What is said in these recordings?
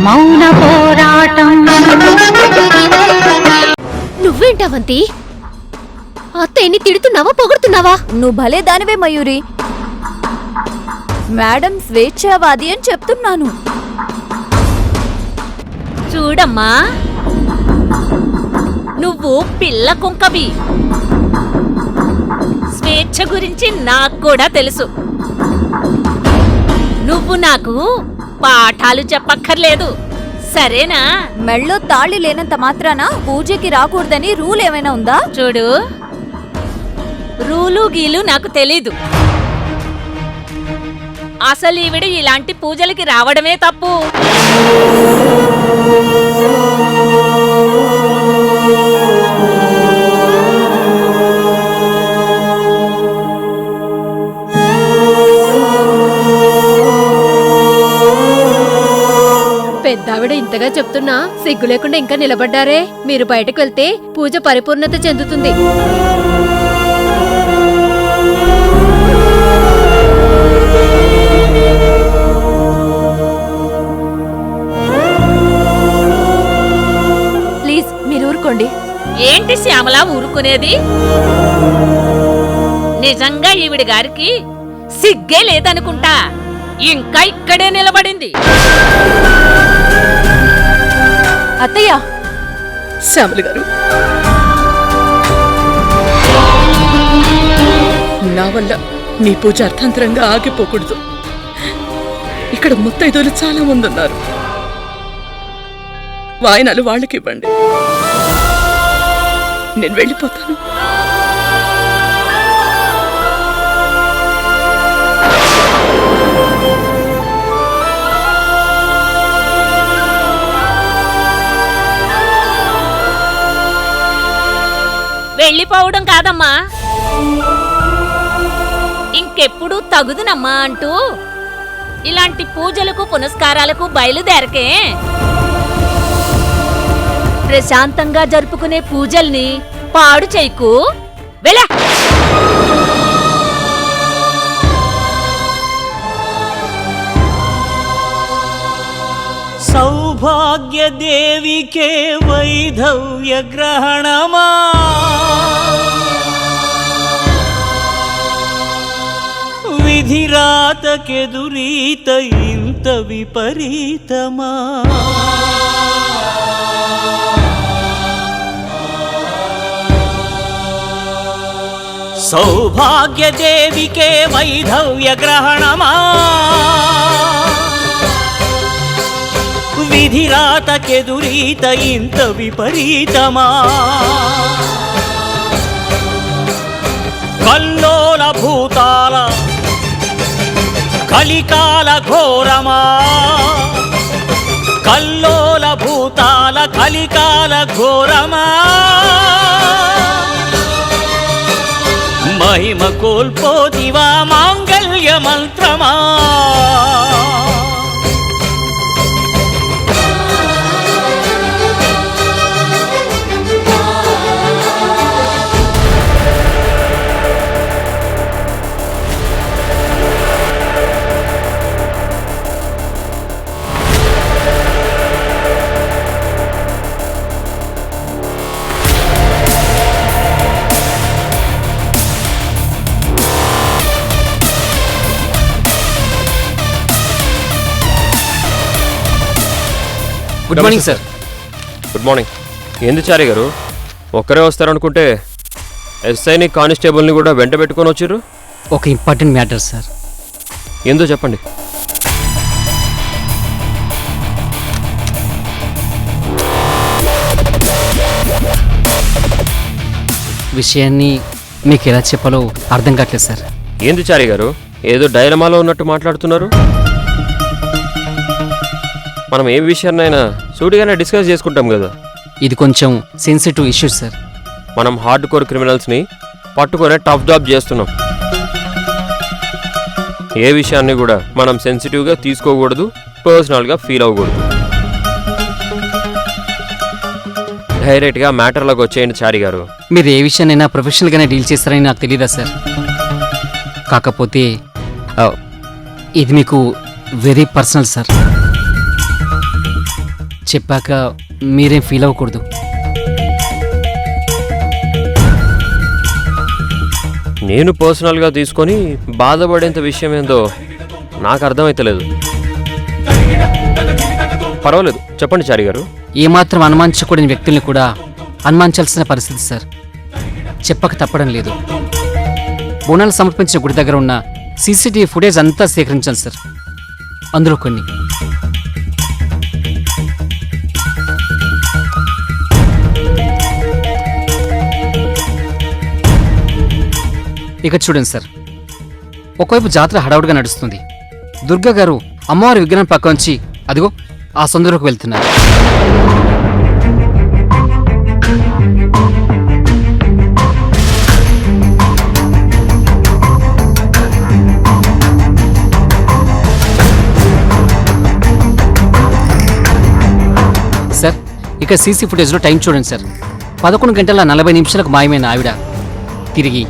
మౌన పోరాటం. నువ్వేంటవంతి? అత్తయ్యని తిడుతున్నావా పొగుడుతున్నావా? నువ్వు భలే దానివే మయూరి. మేడం స్వేచ్ఛావాది అని చెప్తున్నాను. చూడమ్మా, నువ్వు పిల్ల కుంకవి. స్వేచ్ఛ గురించి నాకు కూడా తెలుసు. నువ్వు నాకు పాఠాలు చెప్పక్కర్లేదు, సరేనా? మెళ్ళో తాళి లేనంత మాత్రాన పూజకి రాకూడదని రూల్ ఏమైనా ఉందా? చూడు, రూలు గీలు నాకు తెలీదు. అసలు ఈవిడ ఇలాంటి పూజలకి రావడమే తప్పు. పెద్దావిడ ఇంతగా చెప్తున్నా సిగ్గు లేకుండా ఇంకా నిలబడ్డారే. మీరు బయటకు వెళ్తే పూజ పరిపూర్ణత చెందుతుంది. ప్లీజ్ మీరు ఊరుకోండి. ఏంటి శ్యామలా ఊరుకునేది? నిజంగా ఈవిడ గారికి సిగ్గే లేదనుకుంటా, ఇంకా ఇక్కడే నిలబడింది. అత్తయ్య, శ్యామల గారు, నా వల్ల మీ పూజ అర్థాంతరంగా ఆగిపోకూడదు. ఇక్కడ ముత్తైదులు చాలా మంది ఉన్నారు. వాయనాలు వాళ్ళకి ఇవ్వండి, నేను వెళ్ళిపోతాను. వెళ్ళిపోవడం కాదమ్మా, ఇంకెప్పుడు తగుదునమ్మా అంటూ ఇలాంటి పూజలకు పునస్కారాలకు బయలుదేరకే. ప్రశాంతంగా జరుపుకునే పూజల్ని పాడు చేయకు. వెళ్ళ. సౌభాగ్యదేవికే వైధవ్య గ్రహణమా, విధిరాతకెదురీత ఇంత విపరీతమా. సౌభాగ్యదేవికే వైధవ్య గ్రహణమా, విధిరాతకెదురీత ఇంత విపరీతమా. కల్లోల భూతాల కలికాల ఘోరమా, కల్లోల భూతాల కలికాల ఘోరమా. మహిమ కోల్పోతివా మాంగళ్య మంత్రమా. Good morning sir. Good morning. ఏంది చారి గారు, ఒక్కరే వస్తారనుకుంటే ఎస్ఐని కానిస్టేబుల్ని కూడా వెంట పెట్టుకొని వచ్చారు? ఒక ఇంపార్టెంట్ మ్యాటర్ సార్. ఏందో చెప్పండి. విషయాన్ని మీకు ఎలా చెప్పాలో అర్థం కావట్లేదు సార్. ఏంది చారి గారు, ఏదో డైలమాలో ఉన్నట్టు మాట్లాడుతున్నారు? మనం ఏ విషయాన్నైనా సూటిగానే డిస్కస్ చేసుకుంటాం కదా. ఇది కొంచెం సెన్సిటివ్ ఇష్యూ సార్. మనం హార్డ్ కోర్ క్రిమినల్స్ని పట్టుకొని టఫ్ జాబ్ చేస్తున్నాం. ఏ విషయాన్ని కూడా మనం సెన్సిటివ్గా తీసుకోకూడదు, పర్సనల్గా ఫీల్ అవ్వకూడదు. డైరెక్ట్గా మ్యాటర్లోకి వచ్చేయండి చారి గారు. మీరు ఏ విషయాన్నైనా ప్రొఫెషనల్గానే డీల్ చేస్తారని నాకు తెలియదా సార్? కాకపోతే ఇది మీకు వెరీ పర్సనల్ సార్. చెప్పాక మీరేం ఫీల్ అవ్వకూడదు. నేను పర్సనల్గా తీసుకొని బాధపడేంత విషయం ఏందో నాకు అర్థమైతలేదు. పర్వాలేదు, చెప్పండి చారి గారు. ఏమాత్రం అనుమానించకూడని వ్యక్తుల్ని కూడా అనుమానించాల్సిన పరిస్థితి సార్. చెప్పక తప్పడం లేదు. బోనాలు సమర్పించిన గుడి దగ్గర ఉన్న సీసీటీవీ ఫుటేజ్ అంతా సేకరించాలి సార్. అందులో కొన్ని ఇక చూడండి సార్. ఒకవైపు జాతర హడావుడిగా నడుస్తుంది. దుర్గా గారు అమ్మవారి విగ్రహం పక్క నుంచి అదిగో ఆ సందులోకి వెళ్తున్నారు. సార్ ఇక సీసీ ఫుటేజ్లో టైం చూడండి సార్. 11:40 మాయమైన ఆవిడ తిరిగి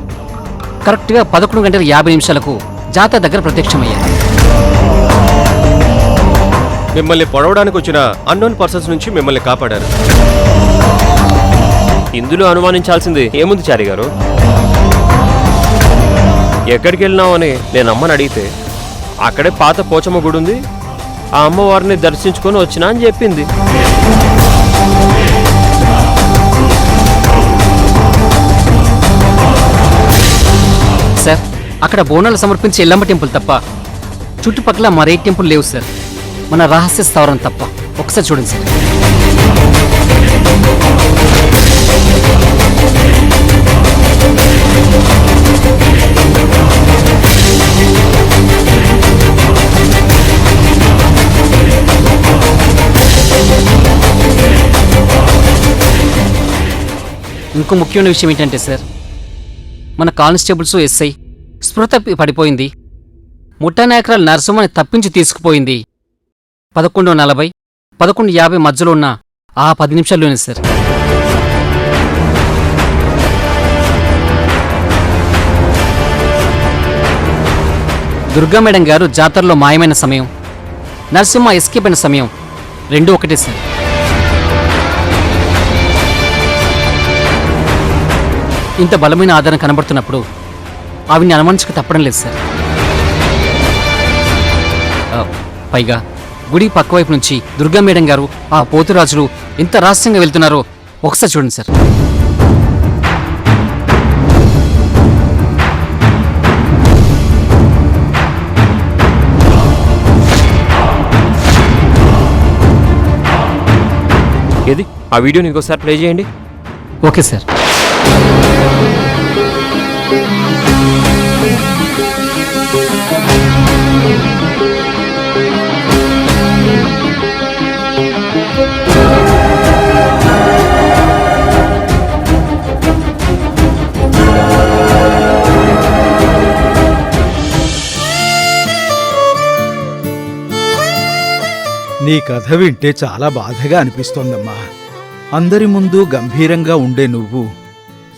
కరెక్ట్గా 11:50 జాతర దగ్గర ప్రత్యక్షమయ్యారు. మిమ్మల్ని పొడవడానికి వచ్చిన అన్నోన్ పర్సన్స్ నుంచి మిమ్మల్ని కాపాడారు. ఇందులో అనుమానించాల్సింది ఏముంది చారి గారు? ఎక్కడికి వెళ్ళినావని నేను అమ్మని అడిగితే అక్కడే పాత పోచమ్మ గుడి ఉంది, ఆ అమ్మవారిని దర్శించుకొని వచ్చినా అని చెప్పింది. సార్ అక్కడ బోనాలు సమర్పించి ఎల్లమ్మ టెంపుల్ తప్ప చుట్టుపక్కల మరే టెంపుల్ లేవు సార్. మన రహస్య స్థావరం తప్ప. ఒకసారి చూడండి సార్. ఇంకో ముఖ్యమైన విషయం ఏంటంటే సార్, మన కానిస్టేబుల్స్ ఎస్ఐ స్పృహ తప్పి పడిపోయింది. ముఠానాయకురాలు నరసింహని తప్పించి తీసుకుపోయింది 11:40, 11:50 మధ్యలో ఉన్న ఆ 10 నిమిషాల్లోనే సార్. దుర్గా మేడం గారు జాతరలో మాయమైన సమయం, నరసింహ ఎస్కేప్ అయిన సమయం రెండూ ఒకటే సార్. ఇంత బలమైన ఆధారం కనబడుతున్నప్పుడు ఆవిడ్ని అనుమానించక తప్పడం లేదు సార్. పైగా గుడి పక్కవైపు నుంచి దుర్గా మేడం గారు ఆ పోతురాజులు ఎంత రహస్యంగా వెళ్తున్నారో ఒకసారి చూడండి సార్. ఏది ఆ వీడియోని ఇంకోసారి ప్లే చేయండి. Okay sir. నీ కథ వింటే చాలా బాధగా అనిపిస్తోందమ్మా. అందరి ముందు గంభీరంగా ఉండే నువ్వు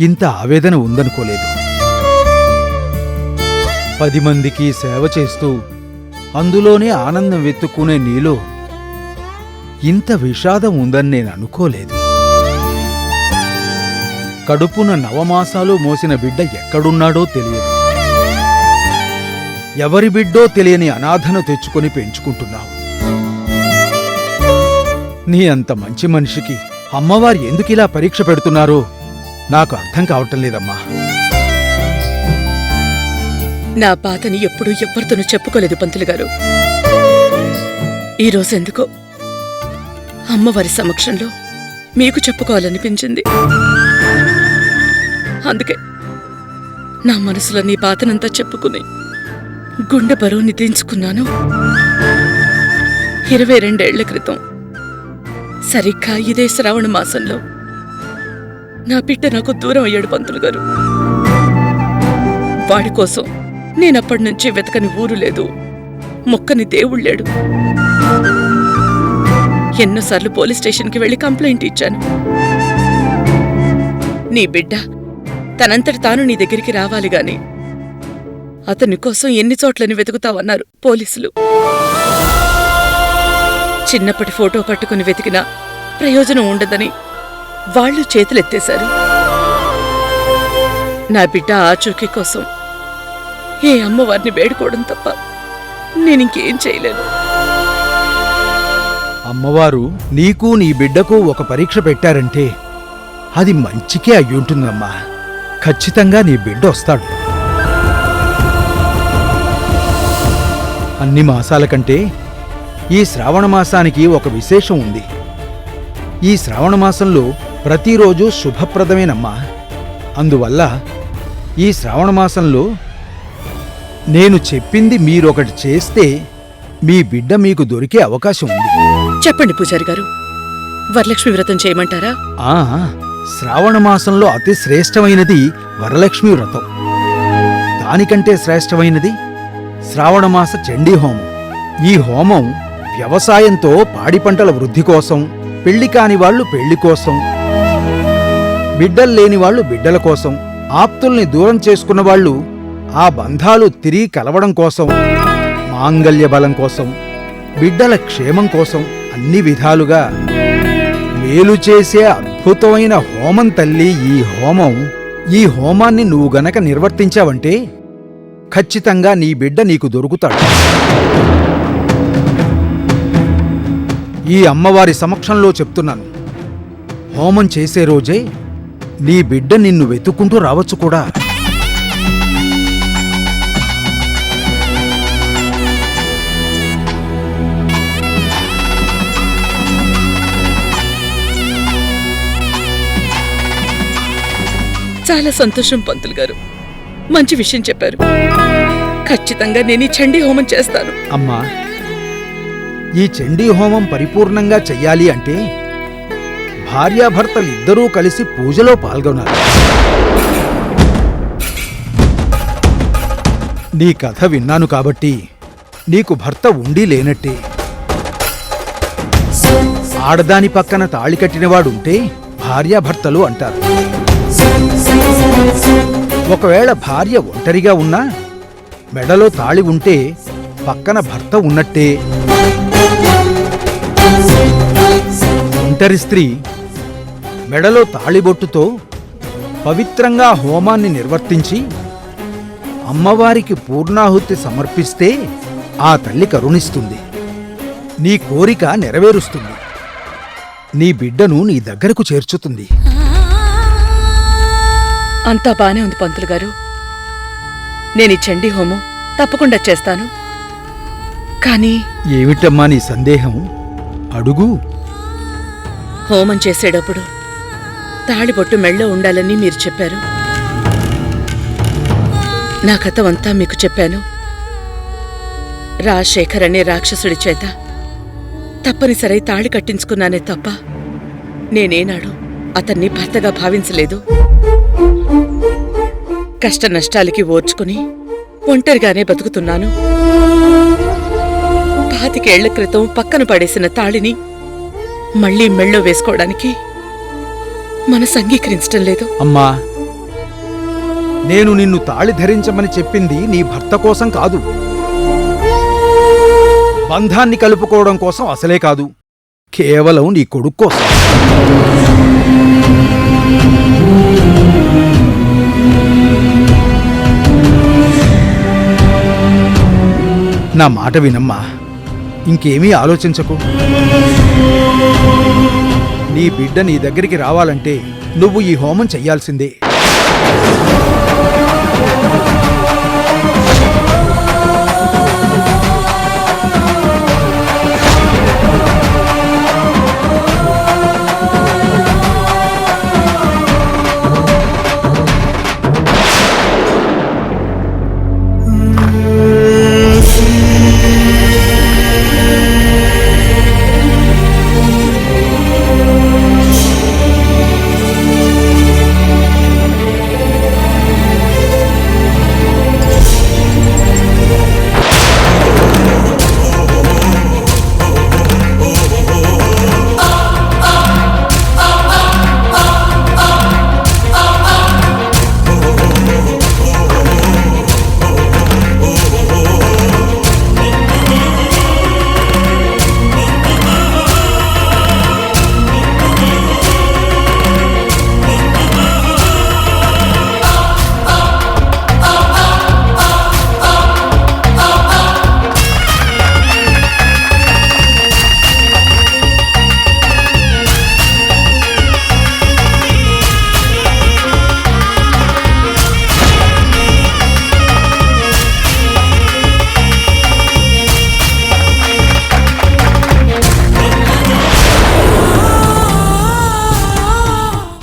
ఇంత ఆవేదన ఉందనుకోలేదు. 10 మందికి సేవ చేస్తూ అందులోనే ఆనందం వెతుక్కునే నీలో ఇంత విషాదం ఉందని నేను అనుకోలేదు. కడుపున 9 మాసాలు మోసిన బిడ్డ ఎక్కడున్నాడో తెలియదు. ఎవరి బిడ్డో తెలియని అనాథను తెచ్చుకొని పెంచుకుంటున్నావు. నీ అంత మంచి మనిషికి అమ్మవారు ఎందుకిలా పరీక్ష పెడుతున్నారో నాకు అర్థం కావటం లేదమ్మా. నా బాధని ఎప్పుడూ ఎవ్వరితోనూ చెప్పుకోలేదు పంతులు గారు. ఈరోజు ఎందుకో అమ్మవారి సమక్షంలో మీకు చెప్పుకోవాలనిపించింది. అందుకే నా మనసులో నీ బాధనంతా చెప్పుకుని గుండె బరువుని దించుకున్నాను. 22 ఏళ్ల క్రితం సరిగ్గా ఇదే శ్రావణ మాసంలో నా బిడ్డ నాకు దూరం అయ్యాడు పంతులు గారు. వాడి కోసం నేనప్పటి నుంచి వెతకని ఊరు లేదు, మొక్కని దేవుడు లేడు. ఎన్నోసార్లు పోలీస్ స్టేషన్కి వెళ్లి కంప్లైంట్ ఇచ్చాను. నీ బిడ్డ తనంతటి తాను నీ దగ్గరికి రావాలి గాని అతని కోసం ఎన్ని చోట్లని వెతుకుతావన్నారు పోలీసులు. చిన్నప్పటి ఫోటో పట్టుకుని వెతికినా ప్రయోజనం ఉండదని వాళ్ళు చేతులెత్తేశారు. నా బిడ్డ ఆచూకీ కోసం ఏ అమ్మవారిని వేడుకోవడం తప్ప నేనింకేం చేయలేను. అమ్మవారు నీకు నీ బిడ్డకు ఒక పరీక్ష పెట్టారంటే అది మంచికే అయ్యుంటుందమ్మా. ఖచ్చితంగా నీ బిడ్డ వస్తాడు. అన్ని మాసాల కంటే ఈ శ్రావణ మాసానికి ఒక విశేషం ఉంది. ఈ శ్రావణ మాసంలో ప్రతిరోజు శుభప్రదమేనమ్మా. అందువల్ల ఈ శ్రావణ మాసంలో నేను చెప్పింది మీరొకటి చేస్తే మీ బిడ్డ మీకు దొరికే అవకాశం ఉంది. చెప్పండి పూజారి గారు, వరలక్ష్మి వ్రతం చేయమంటారా? ఆ శ్రావణ మాసంలో అతి శ్రేష్టమైనది వరలక్ష్మి వ్రతం. దానికంటే శ్రేష్టమైనది శ్రావణమాస చండీ హోమం. ఈ హోమం వ్యవసాయంతో పాడి పంటల వృద్ధి కోసం, పెళ్లి కాని వాళ్ళు పెళ్లి కోసం, బిడ్డల్లేని వాళ్ళు బిడ్డల కోసం, ఆప్తుల్ని దూరం చేసుకున్న వాళ్ళు ఆ బంధాలు తిరిగి కలవడం కోసం, మాంగల్య బలం కోసం, బిడ్డల క్షేమం కోసం అన్ని విధాలుగా మేలు చేసే అద్భుతమైన హోమం తల్లి ఈ హోమాన్ని నువ్వు గనక నిర్వర్తించావంటే ఖచ్చితంగా నీ బిడ్డ నీకు దొరుకుతాడు. ఈ అమ్మవారి సమక్షంలో చెప్తున్నాను, హోమం చేసే రోజే నీ బిడ్డ నిన్ను వెతుక్కుంటూ రావచ్చు కూడా. చాలా సంతోషం పంతులు గారు, మంచి విషయం చెప్పారు. ఖచ్చితంగా నేను ఈ చండీ హోమం చేస్తాను. అమ్మా, ఈ చండీ హోమం పరిపూర్ణంగా చెయ్యాలి అంటే భార్యాభర్తలిద్దరూ కలిసి పూజలో పాల్గొనాలి. నీ కథ విన్నాను కాబట్టి నీకు భర్త ఉండి లేనట్టే. ఆడదాని పక్కన తాళి కట్టినవాడుంటే భార్యాభర్తలు అంటారు. ఒకవేళ భార్య ఒంటరిగా ఉన్నా మెడలో తాళి ఉంటే పక్కన భర్త ఉన్నట్టే. ఒంటరి స్త్రీ మెడలో తాళిబొట్టుతో పవిత్రంగా హోమాన్ని నిర్వర్తించి అమ్మవారికి పూర్ణాహుతి సమర్పిస్తే ఆ తల్లి కరుణిస్తుంది, నీ కోరిక నెరవేరుస్తుంది, నీ బిడ్డను నీ దగ్గరకు చేర్చుతుంది. అంతా బానే ఉంది పంతులు గారు, నేను ఈ చండీ హోమం తప్పకుండా చేస్తాను. కానీ ఏమిటమ్మా నీ సందేహం? అడుగు. హోమం చేసేటప్పుడు తాళిబొట్టు మెళ్ళో ఉండాలని మీరు చెప్పారు. నా కథంతా మీకు చెప్పాను. రాజశేఖర్ అనే రాక్షసుడి చేత తప్పనిసరై తాళి కట్టించుకున్నానే తప్ప నేనేనాడు అతన్ని భర్తగా భావించలేదు. కష్ట నష్టాలకి ఓర్చుకుని ఒంటరిగానే బతుకుతున్నాను. 25 ఏళ్ల క్రితం పక్కన పడేసిన తాళిని మళ్లీ మెళ్ళో వేసుకోవడానికి మనసు అంగీకరించటం లేదు. అమ్మా, నేను నిన్ను తాళి ధరించమని చెప్పింది నీ భర్త కోసం కాదు, బంధాన్ని కలుపుకోవడం కోసం అసలే కాదు, కేవలం నీ కొడుకు కోసం. నా మాట వినమ్మా, ఇంకేమీ ఆలోచించకు. నీ బిడ్డ నీ దగ్గరికి రావాలంటే నువ్వు ఈ హోమం చెయ్యాల్సిందే.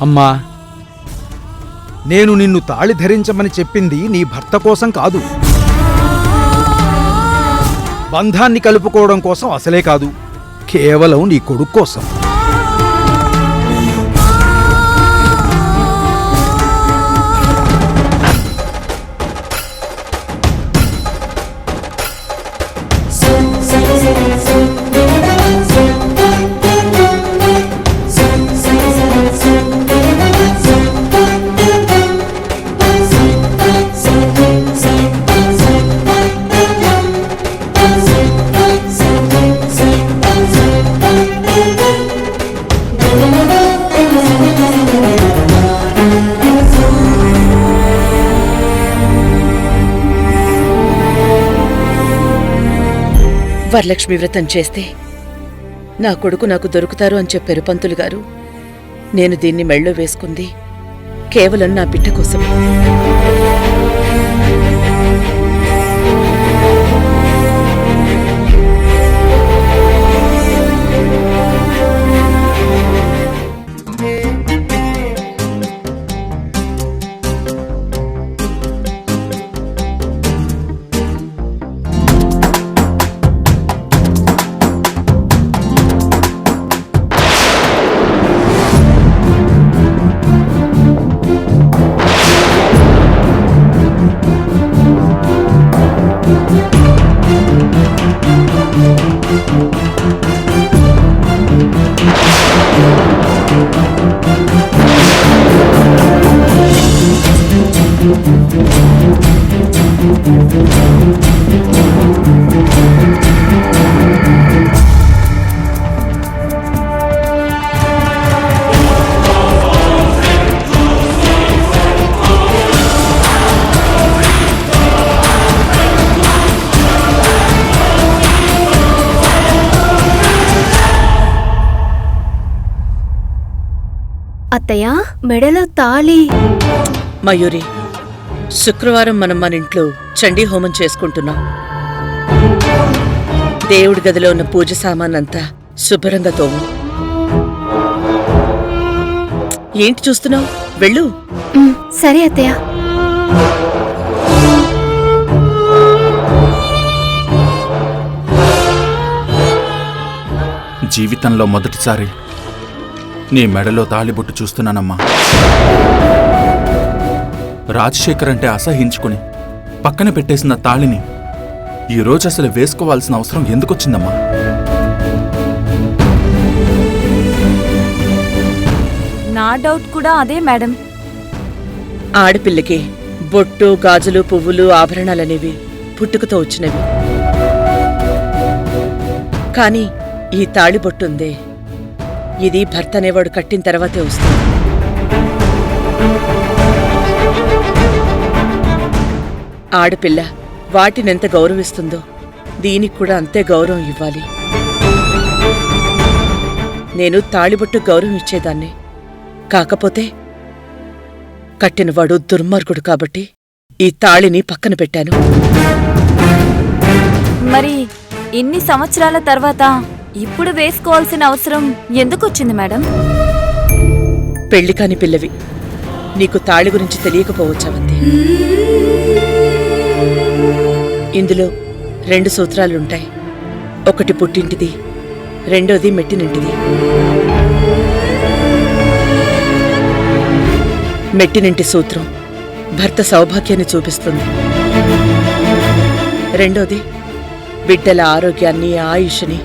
అమ్మా, నేను నిన్ను తాళి ధరించమని చెప్పింది నీ భర్త కోసం కాదు, బంధాన్ని కలుపుకోవడం కోసం అసలే కాదు, కేవలం నీ కొడుకు కోసం. వరలక్ష్మి వ్రతం చేస్తే నా కొడుకు నాకు దొరుకుతారు అని చెప్పారు పంతులు గారు. నేను దీన్ని మెళ్ళో వేసుకుంది కేవలం నా బిడ్డ కోసమే. అత్తయ్య, మెడలో తాళి. మయూరి, శుక్రవారం మనం మన ఇంట్లో చండీ హోమం చేసుకుంటున్నాం. దేవుడి గదిలో ఉన్న పూజ సామానంతా శుభ్రంగా తోము. ఏంటి చూస్తున్నావు? వెళ్ళు. సరే అత్తయ్య. జీవితంలో మొదటిసారి నీ మెడలో తాళిబొట్టు చూస్తున్నానమ్మా. రాజశేఖర్ అంటే అసహించుకుని పక్కన పెట్టేసిన తాళిని ఈరోజు అసలు వేసుకోవాల్సిన అవసరం ఎందుకొచ్చిందమ్మా? నా డౌట్ కూడా అదే మేడం. ఆడపిల్లకి బొట్టు, గాజులు, పువ్వులు, ఆభరణాలనేవి పుట్టుకతో వచ్చినవి. కాని ఈ తాళిబొట్టుందే, ఇది భర్త అనేవాడు కట్టిన తర్వాతే వస్తుంది. ఆడపిల్ల వాటినెంత గౌరవిస్తుందో దీనికి కూడా అంతే గౌరవం ఇవ్వాలి. నేను తాళిబొట్టు గౌరవం ఇచ్చేదాన్ని. కాకపోతే కట్టినవాడు దుర్మార్గుడు కాబట్టి ఈ తాళిని పక్కన పెట్టాను. మరి ఇన్ని సంవత్సరాల తర్వాత ఇప్పుడు వేసుకోవాల్సిన అవసరం ఎందుకొచ్చింది మేడం? పెళ్లి కాని పిల్లవి, నీకు తాళి గురించి తెలియకపోవచ్చావంతే. ఇందులో 2 సూత్రాలుంటాయి. ఒకటి పుట్టింటిది, రెండోది మెట్టినింటిది. మెట్టినింటి సూత్రం భర్త సౌభాగ్యాన్ని చూపిస్తుంది. రెండోది బిడ్డల ఆరోగ్యాన్ని, ఆయుష్ని,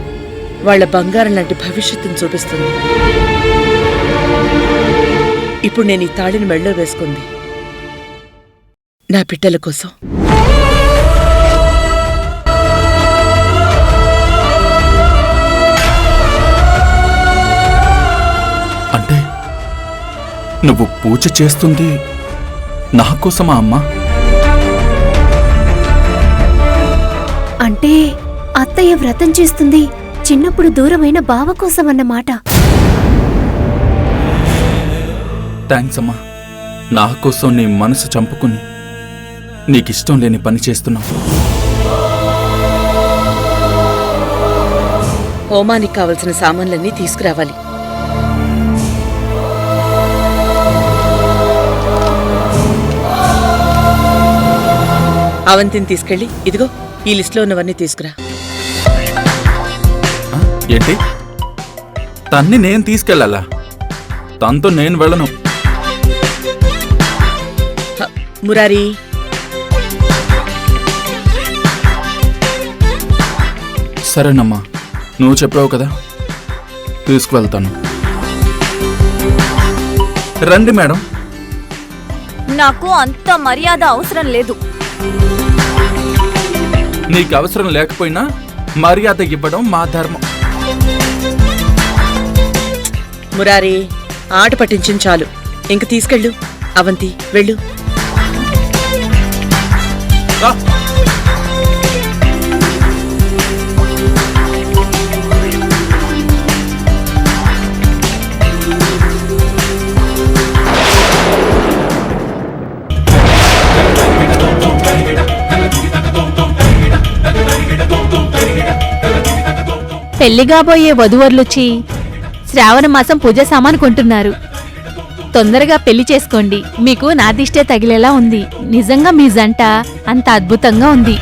వాళ్ల బంగారం లాంటి భవిష్యత్తును చూపిస్తుంది. ఇప్పుడు నేను ఈ తాళిని మెళ్ళో వేసుకుంది నా బిడ్డల కోసం. అంటే నువ్వు పూజ చేస్తుంది నా కోసమా అమ్మా? అంటే అత్తయ్య వ్రతం చేస్తుంది చిన్నప్పుడు దూరమైన బావ కోసం అన్నమాట. థ్యాంక్స్ అమ్మా. నా కోసం నీ మనసు చంపుకుని నీకిష్టం లేని పని చేస్తున్నావు. హోమానికి కావలసిన సామాన్లన్నీ తీసుకురావాలి. అవంతిని తీసుకెళ్ళి ఇదిగో ఈ లిస్టులో ఉన్నవన్నీ తీసుకురా. ఆ, ఏంటి తన్ని నేను తీసుకెళ్ళాలా? తనతో నేను వెళ్ళను. హ, మురారి సరేనమ్మా, నువ్వు చెప్పావు కదా, తీసుకువెళ్తాను. రండి మేడం. నాకు అంత మర్యాద అవసరం లేదు. నీకు అవసరం లేకపోయినా మర్యాద ఇవ్వడం మా ధర్మం. మురారి ఆట పట్టించింది చాలు, ఇంక తీసుకెళ్ళు. అవంతి వెళ్ళు. రా. పెళ్లి కాబోయే వధువరులొచ్చి శ్రావణ మాసం పూజ సామాను కొంటున్నారు. తొందరగా పెళ్లి చేసుకోండి, మీకు నా దిష్టే తగిలేలా ఉంది. నిజంగా మీ జంట అంత అద్భుతంగా ఉంది.